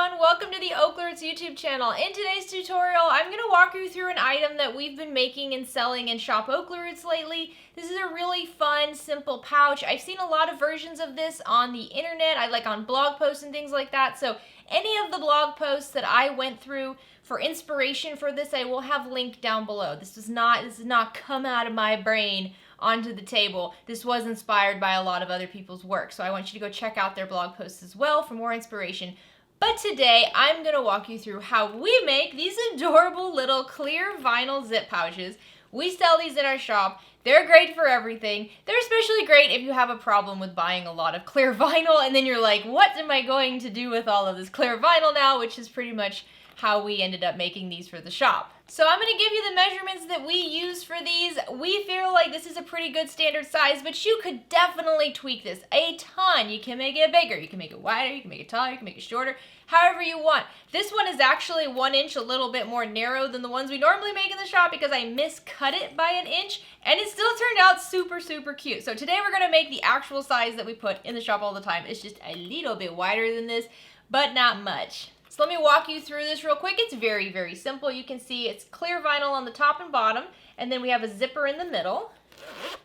everyone, welcome to the OklaRoots YouTube channel. In today's tutorial, I'm going to walk you through an item that we've been making and selling in Shop OklaRoots lately. This is a really fun, simple pouch. I've seen a lot of versions of this on the internet, on blog posts and things like that, so any of the blog posts that I went through for inspiration for this, I will have linked down below. This does not come out of my brain onto the table. This was inspired by a lot of other people's work, so I want you to go check out their blog posts as well for more inspiration. But today, I'm going to walk you through how we make these adorable little clear vinyl zip pouches. We sell these in our shop. They're great for everything. They're especially great if you have a problem with buying a lot of clear vinyl, and then you're like, what am I going to do with all of this clear vinyl now? Which is pretty much how we ended up making these for the shop. So I'm going to give you the measurements that we use for these. We feel like this is a pretty good standard size, but you could definitely tweak this a ton. You can make it bigger, you can make it wider, you can make it taller, you can make it shorter, however you want. This one is actually 1 inch, a little bit more narrow than the ones we normally make in the shop because I miscut it by 1 inch, and it still turned out super, super cute. So today we're going to make the actual size that we put in the shop all the time. It's just a little bit wider than this, but not much. So let me walk you through this real quick. It's very, very simple. You can see it's clear vinyl on the top and bottom, and then we have a zipper in the middle.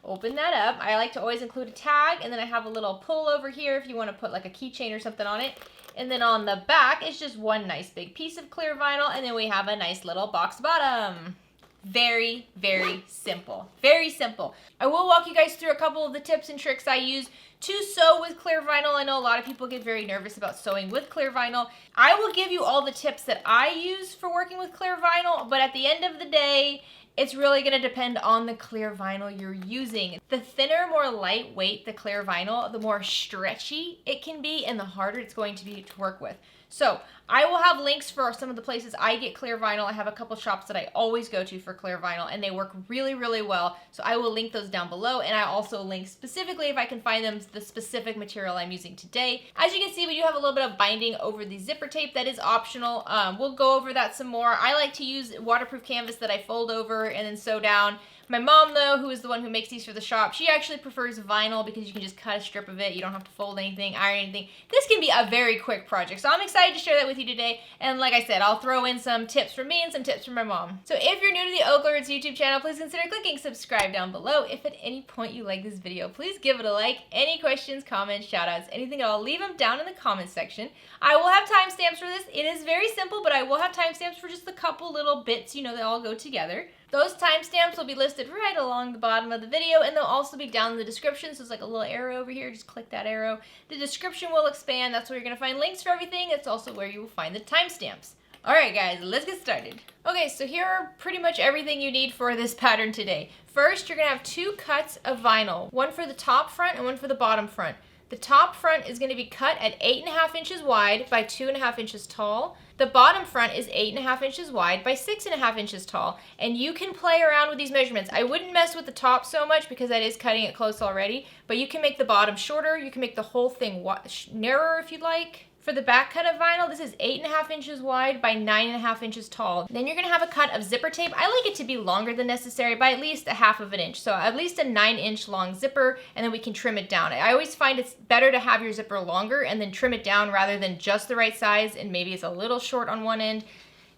Open that up. I like to always include a tag, and then I have a little pull over here if you want to put like a keychain or something on it. And then on the back, it's just one nice big piece of clear vinyl, and then we have a nice little box bottom. Very, very simple. Very simple. I will walk you guys through a couple of the tips and tricks I use to sew with clear vinyl. I know a lot of people get very nervous about sewing with clear vinyl. I will give you all the tips that I use for working with clear vinyl, but at the end of the day, it's really going to depend on the clear vinyl you're using. The thinner, more lightweight the clear vinyl, the more stretchy it can be and the harder it's going to be to work with. So I will have links for some of the places I get clear vinyl. I have a couple shops that I always go to for clear vinyl, and they work really, really well. So I will link those down below, and I also link specifically, if I can find them, the specific material I'm using today. As you can see, we do have a little bit of binding over the zipper tape. That is optional. We'll go over that some more. I like to use waterproof canvas that I fold over and then sew down. My mom, though, who is the one who makes these for the shop, she actually prefers vinyl because you can just cut a strip of it. You don't have to fold anything, iron anything. This can be a very quick project, so I'm excited to share that with you today. And like I said, I'll throw in some tips from me and some tips from my mom. So if you're new to the OklaRoots YouTube channel, please consider clicking subscribe down below. If at any point you like this video, please give it a like. Any questions, comments, shoutouts, anything at all, leave them down in the comments section. I will have timestamps for this. It is very simple, but I will have timestamps for just a couple little bits, you know, that all go together. Those timestamps will be listed right along the bottom of the video, and they'll also be down in the description, so it's like a little arrow over here. Just click that arrow. The description will expand. That's where you're going to find links for everything. It's also where you will find the timestamps. Alright guys, let's get started. Okay, so here are pretty much everything you need for this pattern today. First, you're going to have 2 cuts of vinyl. One for the top front and one for the bottom front. The top front is going to be cut at 8.5 inches wide by 2.5 inches tall. The bottom front is 8.5 inches wide by 6.5 inches tall. And you can play around with these measurements. I wouldn't mess with the top so much because that is cutting it close already. But you can make the bottom shorter. You can make the whole thing narrower if you'd like. For the back cut of vinyl, this is 8.5 inches wide by 9.5 inches tall. Then you're going to have a cut of zipper tape. I like it to be longer than necessary by at least 1/2 inch. So at least a 9-inch long zipper, and then we can trim it down. I always find it's better to have your zipper longer and then trim it down rather than just the right size and maybe it's a little short on one end.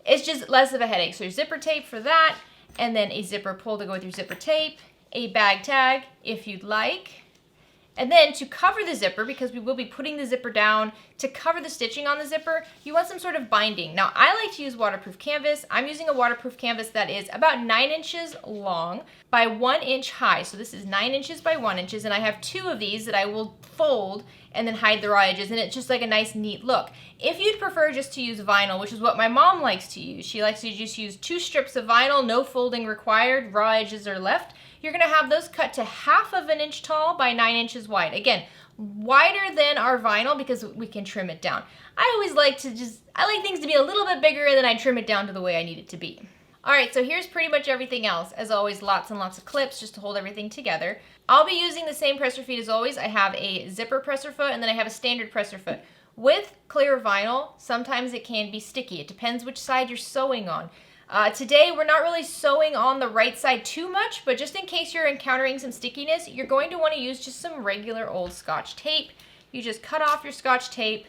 It's just less of a headache. So your zipper tape for that, and then a zipper pull to go with your zipper tape, a bag tag if you'd like. And then to cover the zipper, because we will be putting the zipper down, to cover the stitching on the zipper, you want some sort of binding. Now, I like to use waterproof canvas. I'm using a waterproof canvas that is about 9 inches long by 1 inch high. So this is 9 inches by 1 inch, and I have 2 of these that I will fold and then hide the raw edges, and it's just like a nice, neat look. If you'd prefer just to use vinyl, which is what my mom likes to use, she likes to just use 2 strips of vinyl, no folding required, raw edges are left. You're going to have those cut to 1/2 inch tall by 9 inches wide. Again, wider than our vinyl because we can trim it down. I always like to I like things to be a little bit bigger and then I trim it down to the way I need it to be. Alright, so here's pretty much everything else. As always, lots and lots of clips just to hold everything together. I'll be using the same presser feet as always. I have a zipper presser foot and then I have a standard presser foot. With clear vinyl, sometimes it can be sticky. It depends which side you're sewing on. Today, we're not really sewing on the right side too much, but just in case you're encountering some stickiness, you're going to want to use just some regular old Scotch tape. You just cut off your Scotch tape,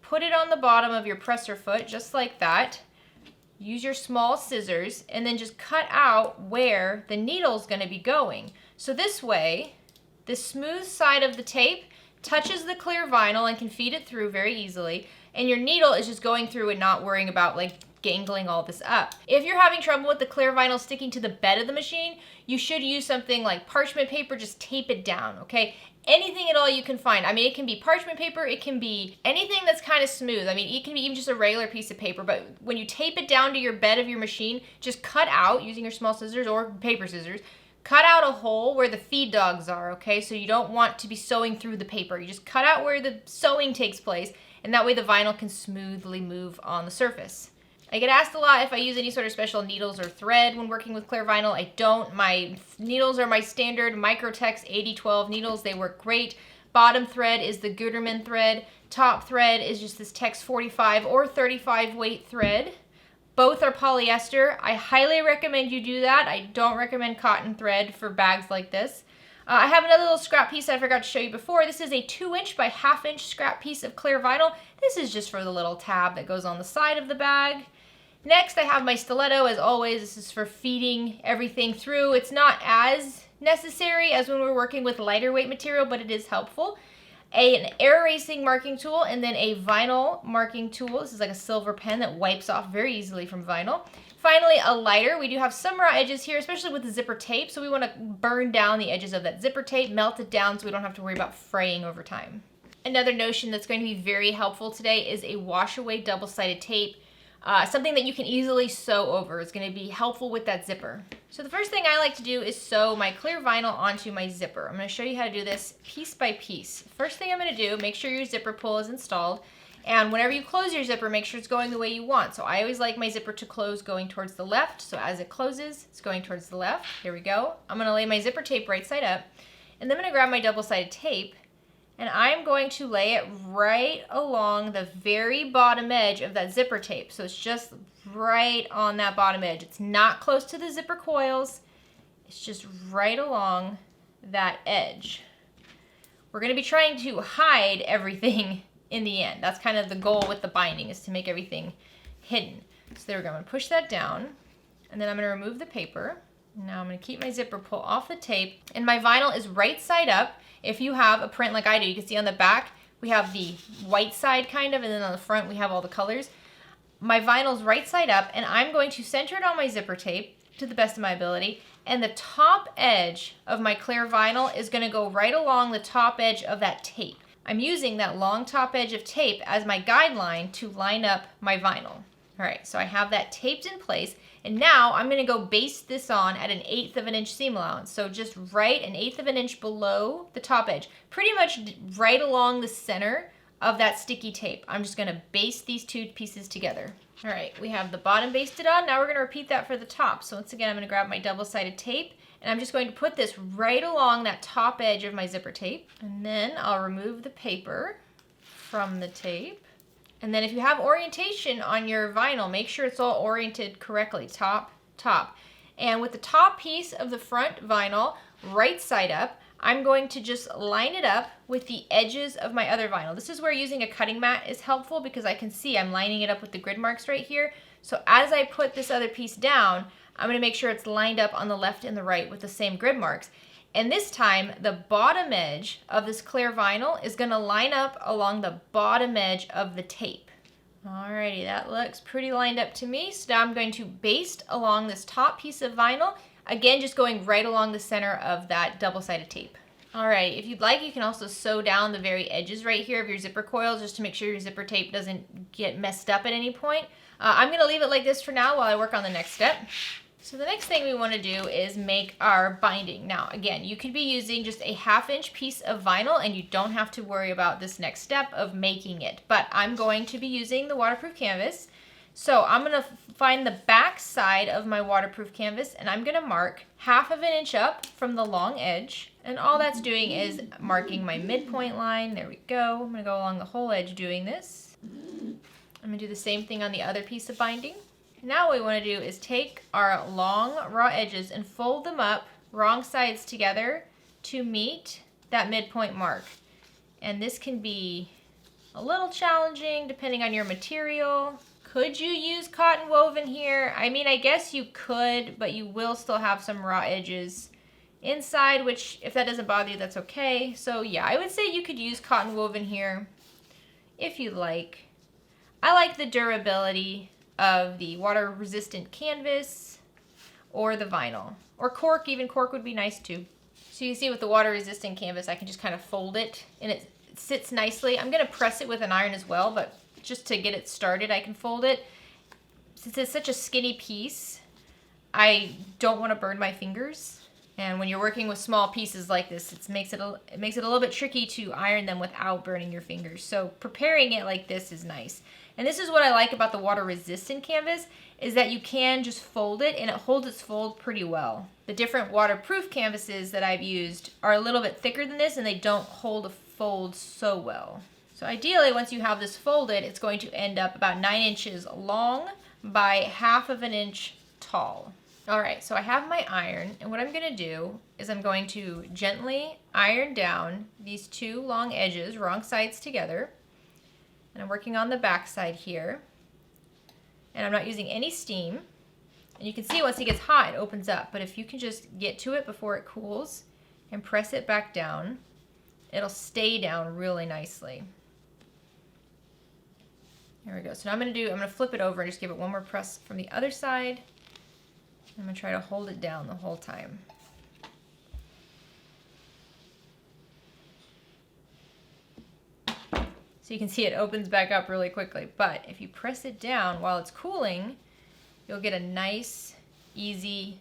put it on the bottom of your presser foot, just like that. Use your small scissors, and then just cut out where the needle's gonna be going. So this way, the smooth side of the tape touches the clear vinyl and can feed it through very easily, and your needle is just going through and not worrying about like gangling all this up. If you're having trouble with the clear vinyl sticking to the bed of the machine, you should use something like parchment paper, just tape it down, okay? Anything at all you can find. I mean, it can be parchment paper, it can be anything that's kind of smooth. I mean, it can be even just a regular piece of paper, but when you tape it down to your bed of your machine, just cut out, using your small scissors or paper scissors, cut out a hole where the feed dogs are, okay? So you don't want to be sewing through the paper. You just cut out where the sewing takes place, and that way the vinyl can smoothly move on the surface. I get asked a lot if I use any sort of special needles or thread when working with clear vinyl. I don't. My needles are my standard Microtex 8012 needles. They work great. Bottom thread is the Gutermann thread. Top thread is just this Tex 45 or 35 weight thread. Both are polyester. I highly recommend you do that. I don't recommend cotton thread for bags like this. I have another little scrap piece I forgot to show you before. This is a 2" by 1/2" scrap piece of clear vinyl. This is just for the little tab that goes on the side of the bag. Next, I have my stiletto. As always, this is for feeding everything through. It's not as necessary as when we're working with lighter weight material, but it is helpful. An air erasing marking tool, and then a vinyl marking tool. This is like a silver pen that wipes off very easily from vinyl. Finally, a lighter. We do have some raw edges here, especially with the zipper tape, so we want to burn down the edges of that zipper tape, melt it down so we don't have to worry about fraying over time. Another notion that's going to be very helpful today is a wash away double-sided tape. Something that you can easily sew over is going to be helpful with that zipper. So the first thing I like to do is sew my clear vinyl onto my zipper. I'm going to show you how to do this piece by piece. First thing I'm going to do, make sure your zipper pull is installed. And whenever you close your zipper, make sure it's going the way you want. So I always like my zipper to close going towards the left. So as it closes, it's going towards the left. Here we go. I'm going to lay my zipper tape right side up. And then I'm going to grab my double-sided tape. And I'm going to lay it right along the very bottom edge of that zipper tape. So it's just right on that bottom edge. It's not close to the zipper coils. It's just right along that edge. We're going to be trying to hide everything in the end. That's kind of the goal with the binding, is to make everything hidden. So there we go. I'm going to push that down. And then I'm going to remove the paper. Now I'm going to keep my zipper pull off the tape. And my vinyl is right side up. If you have a print like I do, you can see on the back, we have the white side kind of, and then on the front we have all the colors. My vinyl's right side up, and I'm going to center it on my zipper tape to the best of my ability, and the top edge of my clear vinyl is going to go right along the top edge of that tape. I'm using that long top edge of tape as my guideline to line up my vinyl. All right, so I have that taped in place, and now I'm going to go baste this on at 1/8 of an inch seam allowance. So just right 1/8 of an inch below the top edge, pretty much right along the center of that sticky tape. I'm just going to baste these two pieces together. All right, we have the bottom basted on. Now we're going to repeat that for the top. So once again, I'm going to grab my double-sided tape, and I'm just going to put this right along that top edge of my zipper tape. And then I'll remove the paper from the tape. And then if you have orientation on your vinyl, make sure it's all oriented correctly, top, top. And with the top piece of the front vinyl, right side up, I'm going to just line it up with the edges of my other vinyl. This is where using a cutting mat is helpful, because I can see I'm lining it up with the grid marks right here. So as I put this other piece down, I'm going to make sure it's lined up on the left and the right with the same grid marks. And this time, the bottom edge of this clear vinyl is going to line up along the bottom edge of the tape. Alrighty, that looks pretty lined up to me. So now I'm going to baste along this top piece of vinyl. Again, just going right along the center of that double-sided tape. Alright, if you'd like, you can also sew down the very edges right here of your zipper coils, just to make sure your zipper tape doesn't get messed up at any point. I'm going to leave it like this for now while I work on the next step. So the next thing we want to do is make our binding. Now, again, you could be using just a 1/2 inch piece of vinyl, and you don't have to worry about this next step of making it. But I'm going to be using the waterproof canvas. So I'm going to find the back side of my waterproof canvas, and I'm going to mark 1/2 inch up from the long edge. And all that's doing is marking my midpoint line. There we go. I'm going to go along the whole edge doing this. I'm going to do the same thing on the other piece of binding. Now what we want to do is take our long raw edges and fold them up wrong sides together to meet that midpoint mark. And this can be a little challenging depending on your material. Could you use cotton woven here? I mean, I guess you could, but you will still have some raw edges inside, which if that doesn't bother you, that's okay. So yeah, I would say you could use cotton woven here if you like. I like the durability of the water resistant canvas or the vinyl or cork. Even cork would be nice too. So you see with the water resistant canvas, I can just kind of fold it and it sits nicely. I'm gonna press it with an iron as well, but just to get it started, I can fold it. Since it's such a skinny piece, I don't want to burn my fingers. And when you're working with small pieces like this, it makes it a little bit tricky to iron them without burning your fingers. So preparing it like this is nice. And this is what I like about the water resistant canvas, is that you can just fold it and it holds its fold pretty well. The different waterproof canvases that I've used are a little bit thicker than this and they don't hold a fold so well. So ideally, once you have this folded, it's going to end up about 9 inches long by 1/2 inch tall. All right, so I have my iron, and what I'm gonna do is I'm going to gently iron down these 2 long edges, wrong sides together. And I'm working on the back side here. And I'm not using any steam. And you can see once it gets hot, it opens up. But if you can just get to it before it cools and press it back down, it'll stay down really nicely. There we go. So now I'm gonna flip it over and just give it one more press from the other side. I'm gonna try to hold it down the whole time. So you can see it opens back up really quickly, but if you press it down while it's cooling, you'll get a nice, easy,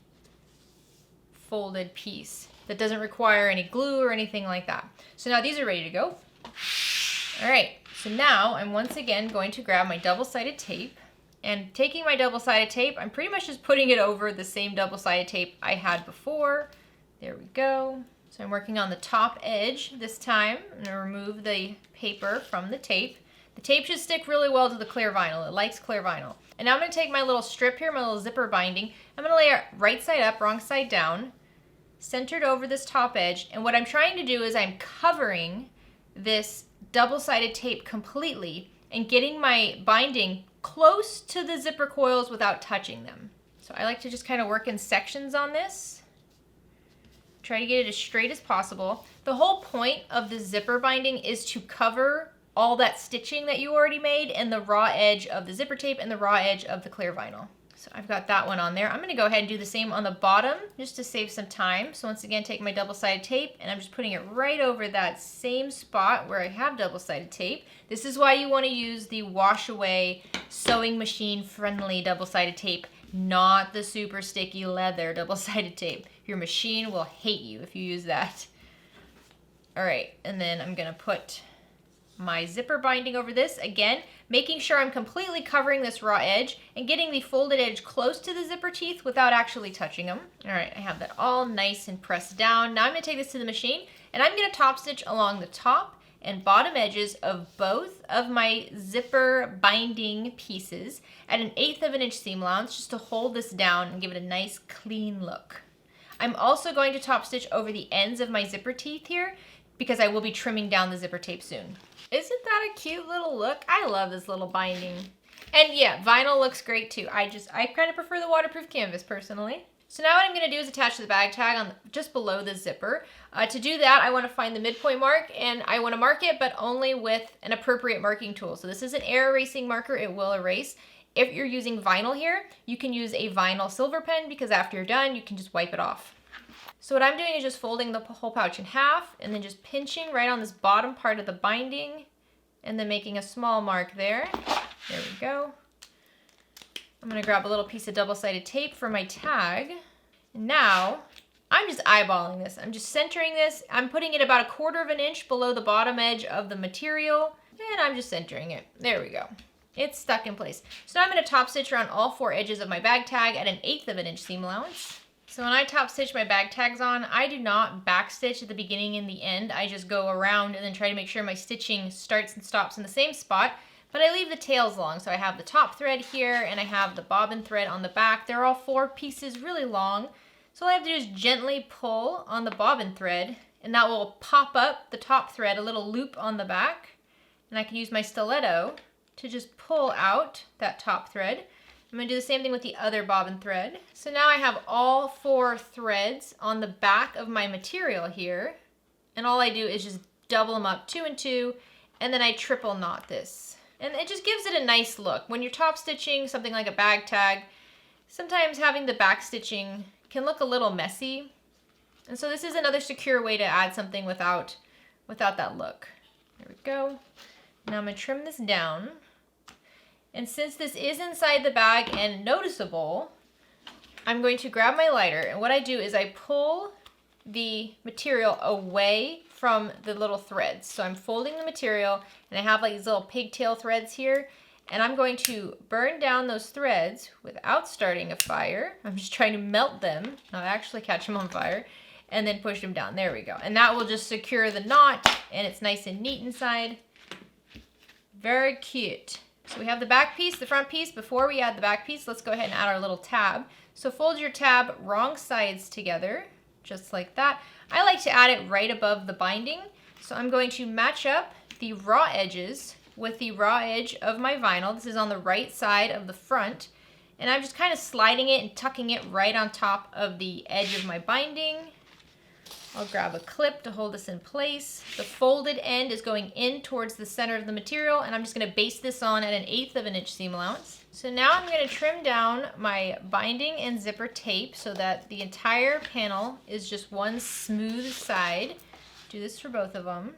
folded piece that doesn't require any glue or anything like that. So now these are ready to go. All right, so now I'm once again going to grab my double-sided tape. And taking my double-sided tape, I'm pretty much just putting it over the same double-sided tape I had before. There we go. So I'm working on the top edge this time. I'm gonna remove the paper from the tape. The tape should stick really well to the clear vinyl. It likes clear vinyl. And now I'm gonna take my little strip here, my little zipper binding. I'm gonna lay it right side up, wrong side down, centered over this top edge. And what I'm trying to do is I'm covering this double-sided tape completely and getting my binding close to the zipper coils without touching them. So I like to just kind of work in sections on this. Try to get it as straight as possible. The whole point of the zipper binding is to cover all that stitching that you already made and the raw edge of the zipper tape and the raw edge of the clear vinyl. So I've got that one on there. I'm gonna go ahead and do the same on the bottom just to save some time. So once again, take my double-sided tape and I'm just putting it right over that same spot where I have double-sided tape. This is why you wanna use the wash away sewing machine friendly double-sided tape, not the super sticky leather double-sided tape. Your machine will hate you if you use that. All right, and then I'm gonna put my zipper binding over this, again, making sure I'm completely covering this raw edge and getting the folded edge close to the zipper teeth without actually touching them. All right, I have that all nice and pressed down. Now I'm gonna take this to the machine and I'm gonna top stitch along the top and bottom edges of both of my zipper binding pieces at an 1/8 inch seam allowance just to hold this down and give it a nice clean look. I'm also going to top stitch over the ends of my zipper teeth here because I will be trimming down the zipper tape soon. Isn't that a cute little look? I love this little binding. And yeah, vinyl looks great too. I kind of prefer the waterproof canvas personally. So now what I'm gonna do is attach the bag tag on just below the zipper. To do that, I wanna find the midpoint mark and I wanna mark it, but only with an appropriate marking tool. So this is an air erasing marker, it will erase. If you're using vinyl here, you can use a vinyl silver pen because after you're done, you can just wipe it off. So what I'm doing is just folding the whole pouch in half and then just pinching right on this bottom part of the binding and then making a small mark there. There we go. I'm gonna grab a little piece of double-sided tape for my tag. And now I'm just eyeballing this. I'm just centering this. I'm putting it about 1/4 inch below the bottom edge of the material and I'm just centering it. There we go. It's stuck in place. So now I'm gonna top stitch around all 4 edges of my bag tag at an 1/8 inch seam allowance. So when I top stitch my bag tags on, I do not back stitch at the beginning and the end. I just go around and then try to make sure my stitching starts and stops in the same spot, but I leave the tails long. So I have the top thread here and I have the bobbin thread on the back. They're all 4 pieces really long. So all I have to do is gently pull on the bobbin thread and that will pop up the top thread, a little loop on the back. And I can use my stiletto to just pull out that top thread. I'm going to do the same thing with the other bobbin thread. So now I have all 4 threads on the back of my material here. And all I do is just double them up 2 and 2, and then I triple knot this. And it just gives it a nice look. When you're top stitching something like a bag tag, sometimes having the back stitching can look a little messy. And so this is another secure way to add something without that look. There we go. Now I'm going to trim this down. And since this is inside the bag and noticeable, I'm going to grab my lighter, and what I do is I pull the material away from the little threads. So I'm folding the material, and I have like these little pigtail threads here, and I'm going to burn down those threads without starting a fire. I'm just trying to melt them, not actually catch them on fire, and then push them down. There we go. And that will just secure the knot, and it's nice and neat inside. Very cute. So we have the back piece, the front piece. Before we add the back piece, let's go ahead and add our little tab. So fold your tab wrong sides together, just like that. I like to add it right above the binding. So I'm going to match up the raw edges with the raw edge of my vinyl. This is on the right side of the front. And I'm just kind of sliding it and tucking it right on top of the edge of my binding. I'll grab a clip to hold this in place. The folded end is going in towards the center of the material, and I'm just going to base this on at 1/8 of an inch seam allowance. So now I'm going to trim down my binding and zipper tape so that the entire panel is just one smooth side. Do this for both of them.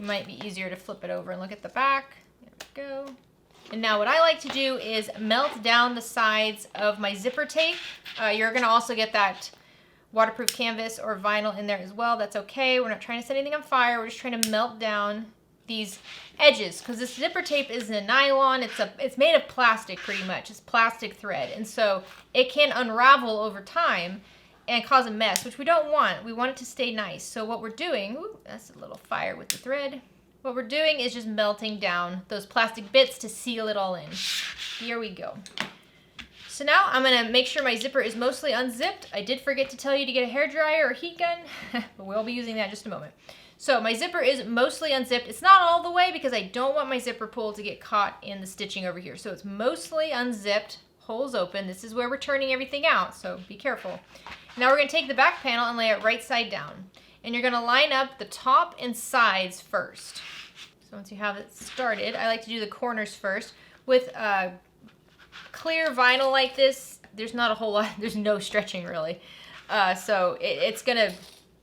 It might be easier to flip it over and look at the back. There we go. And now what I like to do is melt down the sides of my zipper tape. You're going to also get that waterproof canvas or vinyl in there as well. That's okay. We're not trying to set anything on fire. We're just trying to melt down these edges, because this zipper tape is a nylon. It's made of plastic pretty much. It's plastic thread, and so it can unravel over time and cause a mess, which we don't want. We want it to stay nice. So what we're doing, ooh, that's a little fire with the thread. What we're doing is just melting down those plastic bits to seal it all in. Here we go. So now I'm going to make sure my zipper is mostly unzipped. I did forget to tell you to get a hairdryer or heat gun, but we'll be using that in just a moment. So my zipper is mostly unzipped. It's not all the way because I don't want my zipper pull to get caught in the stitching over here. So it's mostly unzipped, holes open. This is where we're turning everything out, so be careful. Now we're going to take the back panel and lay it right side down. And you're going to line up the top and sides first. So once you have it started, I like to do the corners first. With clear vinyl like this, there's not a whole lot, there's no stretching really. So it's gonna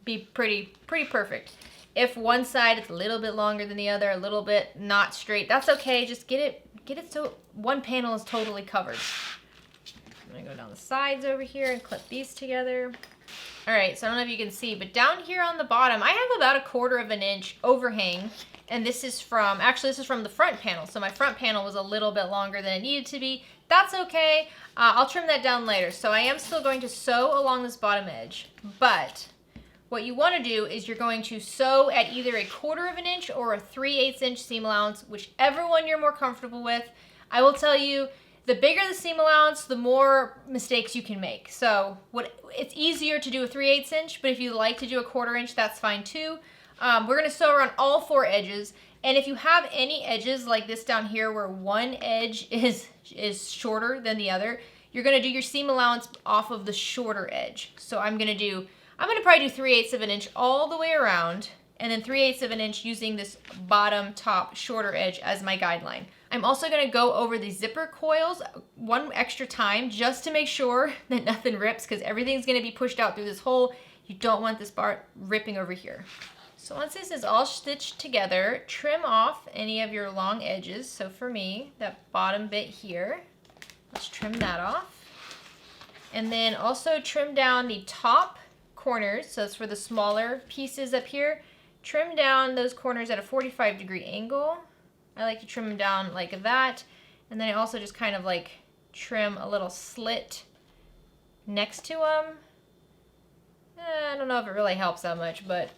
be pretty perfect. If one side is a little bit longer than the other, a little bit not straight, that's okay. Just get it so one panel is totally covered. I'm gonna go down the sides over here and clip these together. All right, so I don't know if you can see, but down here on the bottom, I have about 1/4 of an inch overhang. And this is from the front panel. So my front panel was a little bit longer than it needed to be. That's okay. I'll trim that down later. So I am still going to sew along this bottom edge. But what you want to do is you're going to sew at either 1/4 of an inch or a 3/8 inch seam allowance, whichever one you're more comfortable with. I will tell you, the bigger the seam allowance, the more mistakes you can make. So it's easier to do a 3/8 inch, but if you like to do 1/4 inch, that's fine too. We're going to sew around all 4 edges, and if you have any edges like this down here where one edge is shorter than the other, you're going to do your seam allowance off of the shorter edge. So I'm going to probably do 3/8 of an inch all the way around, and then 3/8 of an inch using this bottom top shorter edge as my guideline. I'm also going to go over the zipper coils one extra time just to make sure that nothing rips, because everything's going to be pushed out through this hole. You don't want this part ripping over here. So once this is all stitched together, trim off any of your long edges. So for me, that bottom bit here, let's trim that off. And then also trim down the top corners. So it's for the smaller pieces up here. Trim down those corners at a 45-degree angle. I like to trim them down like that. And then I also just kind of like trim a little slit next to them. I don't know if it really helps that much, but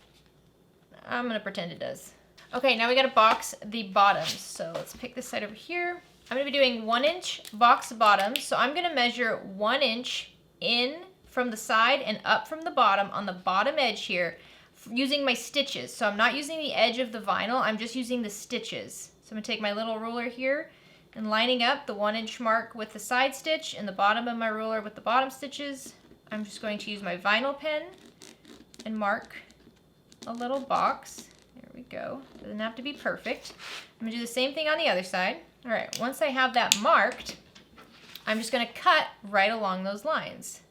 I'm going to pretend it does. Okay, now we got to box the bottoms. So let's pick this side over here. I'm going to be doing 1-inch box bottoms. So I'm going to measure 1 inch in from the side and up from the bottom on the bottom edge here using my stitches. So I'm not using the edge of the vinyl, I'm just using the stitches. So I'm gonna take my little ruler here and lining up the 1-inch mark with the side stitch and the bottom of my ruler with the bottom stitches. I'm just going to use my vinyl pen and mark a little box. There we go. Doesn't have to be perfect. I'm gonna do the same thing on the other side. All right, once I have that marked, I'm just gonna cut right along those lines.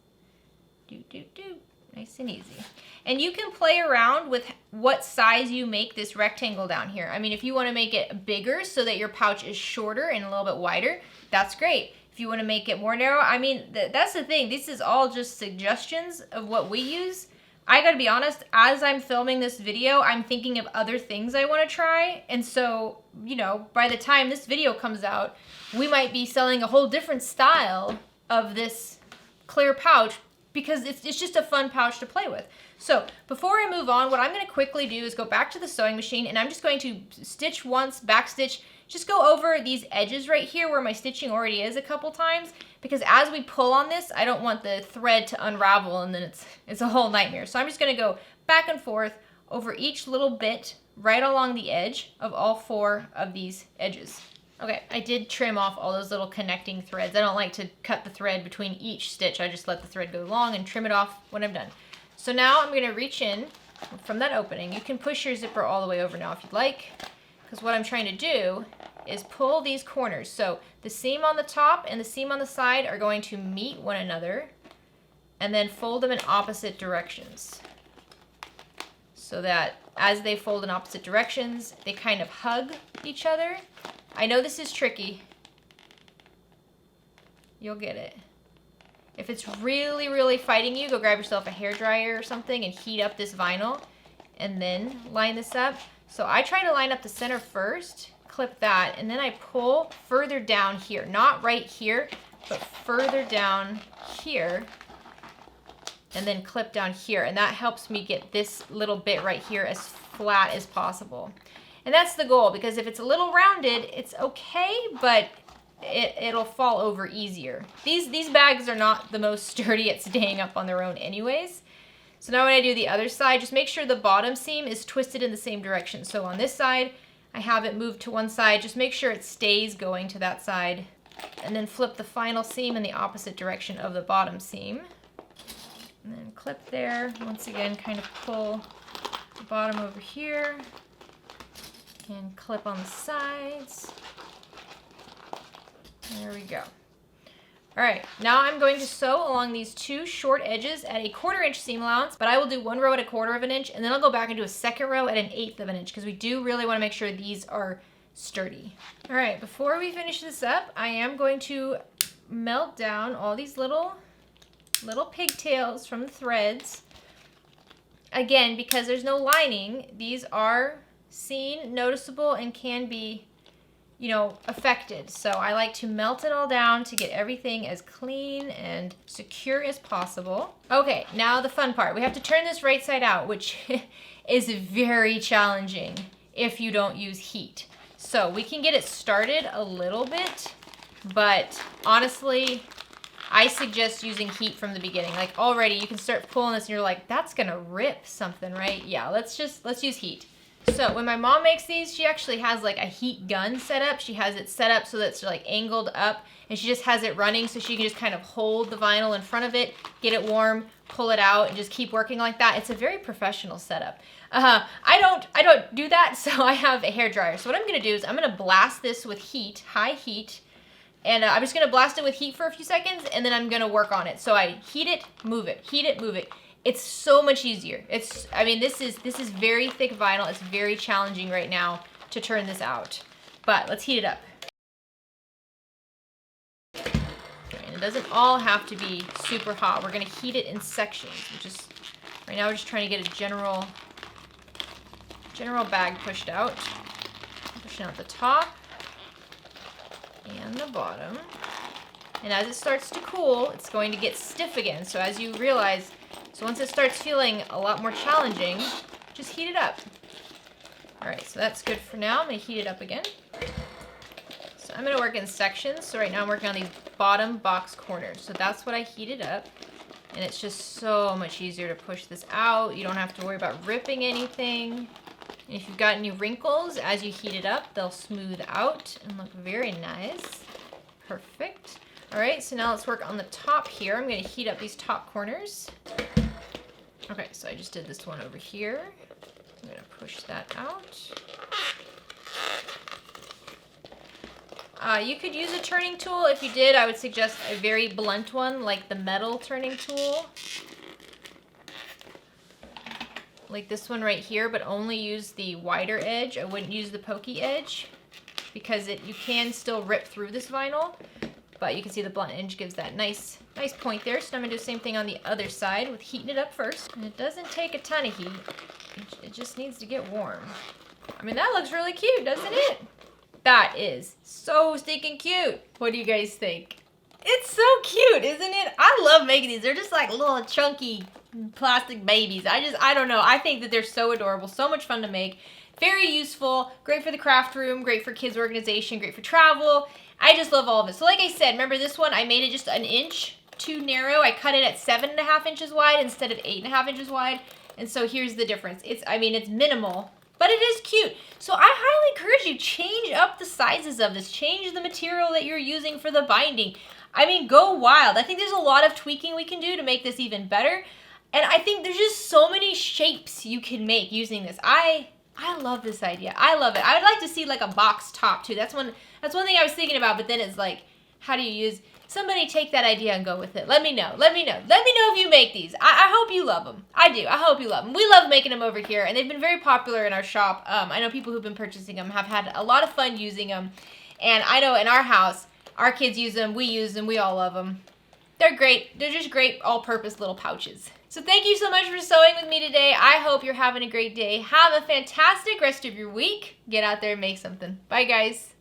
Do, do, do. Nice and easy. And you can play around with what size you make this rectangle down here. I mean, if you want to make it bigger so that your pouch is shorter and a little bit wider, that's great. If you want to make it more narrow, I mean, that's the thing. This is all just suggestions of what we use. I gotta be honest, as I'm filming this video, I'm thinking of other things I want to try. And so, you know, by the time this video comes out, we might be selling a whole different style of this clear pouch, because it's just a fun pouch to play with. So before I move on, what I'm gonna quickly do is go back to the sewing machine, and I'm just going to stitch once, back stitch, just go over these edges right here where my stitching already is a couple times, because as we pull on this, I don't want the thread to unravel and then it's a whole nightmare. So I'm just gonna go back and forth over each little bit right along the edge of all 4 of these edges. Okay, I did trim off all those little connecting threads. I don't like to cut the thread between each stitch. I just let the thread go long and trim it off when I'm done. So now I'm gonna reach in from that opening. You can push your zipper all the way over now if you'd like, because what I'm trying to do is pull these corners. So the seam on the top and the seam on the side are going to meet one another and then fold them in opposite directions, so that as they fold in opposite directions, they kind of hug each other. I know this is tricky. You'll get it. If it's really, really fighting you, go grab yourself a hairdryer or something and heat up this vinyl and then line this up. So I try to line up the center first, clip that, and then I pull further down here. Not right here, but further down here, and then clip down here. And that helps me get this little bit right here as flat as possible. And that's the goal, because if it's a little rounded, it's okay, but it'll fall over easier. These bags are not the most sturdy at staying up on their own anyways. So now when I do the other side, just make sure the bottom seam is twisted in the same direction. So on this side, I have it moved to one side. Just make sure it stays going to that side. And then flip the final seam in the opposite direction of the bottom seam. And then clip there. Once again, kind of pull the bottom over here. And clip on the sides. There we go. All right, now I'm going to sew along these 2 short edges at a 1/4 inch seam allowance, but I will do 1 row at a 1/4 inch, and then I'll go back and do a second row at an 1/8 inch, because we do really want to make sure these are sturdy. All right, before we finish this up, I am going to melt down all these little pigtails from the threads. Again, because there's no lining, these are seen, noticeable, and can be, you know, affected. So I like to melt it all down to get everything as clean and secure as possible. Okay, now the fun part. We have to turn this right side out, which is very challenging if you don't use heat. So we can get it started a little bit, but honestly, I suggest using heat from the beginning. Like already you can start pulling this and you're like, that's gonna rip something, right? Yeah, let's use heat. So when my mom makes these, she actually has like a heat gun set up. She has it set up so that it's like angled up, and she just has it running so she can just kind of hold the vinyl in front of it, get it warm, pull it out, and just keep working like that. It's a very professional setup. I don't do that, so I have a hairdryer. So what I'm gonna do is I'm gonna blast this with heat, high heat, and I'm just gonna blast it with heat for a few seconds, and then I'm gonna work on it. So I heat it, move it, heat it, move it. It's so much easier. I mean, this is very thick vinyl. It's very challenging right now to turn this out. But let's heat it up. Okay, and it doesn't all have to be super hot. We're gonna heat it in sections. Right now we're just trying to get a general bag pushed out. Pushing out the top and the bottom. And as it starts to cool, it's going to get stiff again. So as you realize, so once it starts feeling a lot more challenging, just heat it up. All right, so that's good for now. I'm gonna heat it up again. So I'm gonna work in sections. So right now I'm working on these bottom box corners. So that's what I heated up. And it's just so much easier to push this out. You don't have to worry about ripping anything. And if you've got any wrinkles, as you heat it up, they'll smooth out and look very nice. Perfect. All right, so now let's work on the top here. I'm gonna heat up these top corners. Okay, so I just did this one over here. I'm gonna push that out. You could use a turning tool. If you did, I would suggest a very blunt one, like the metal turning tool. Like this one right here, but only use the wider edge. I wouldn't use the pokey edge because you can still rip through this vinyl, but you can see the blunt edge gives that nice point there. So I'm gonna do the same thing on the other side with heating it up first. And it doesn't take a ton of heat. It just needs to get warm. I mean, that looks really cute, doesn't it? That is so stinking cute. What do you guys think? It's so cute, isn't it? I love making these. They're just like little chunky plastic babies. I don't know. I think that they're so adorable, so much fun to make. Very useful, great for the craft room, great for kids organization, great for travel. I just love all of it. So like I said, remember this one, I made it just an inch too narrow. I cut it at 7.5 inches wide instead of 8.5 inches wide. And so here's the difference. It's minimal, but it is cute. So I highly encourage you, change up the sizes of this. Change the material that you're using for the binding. I mean, go wild. I think there's a lot of tweaking we can do to make this even better. And I think there's just so many shapes you can make using this. I love this idea. I love it. I would like to see like a box top too. That's one thing I was thinking about, but then it's like, how do you use... Somebody take that idea and go with it. Let me know. Let me know. Let me know if you make these. I hope you love them. I do. I hope you love them. We love making them over here, and they've been very popular in our shop. I know people who've been purchasing them have had a lot of fun using them. And I know in our house, our kids use them. We use them. We all love them. They're great. They're just great all-purpose little pouches. So thank you so much for sewing with me today. I hope you're having a great day. Have a fantastic rest of your week. Get out there and make something. Bye, guys.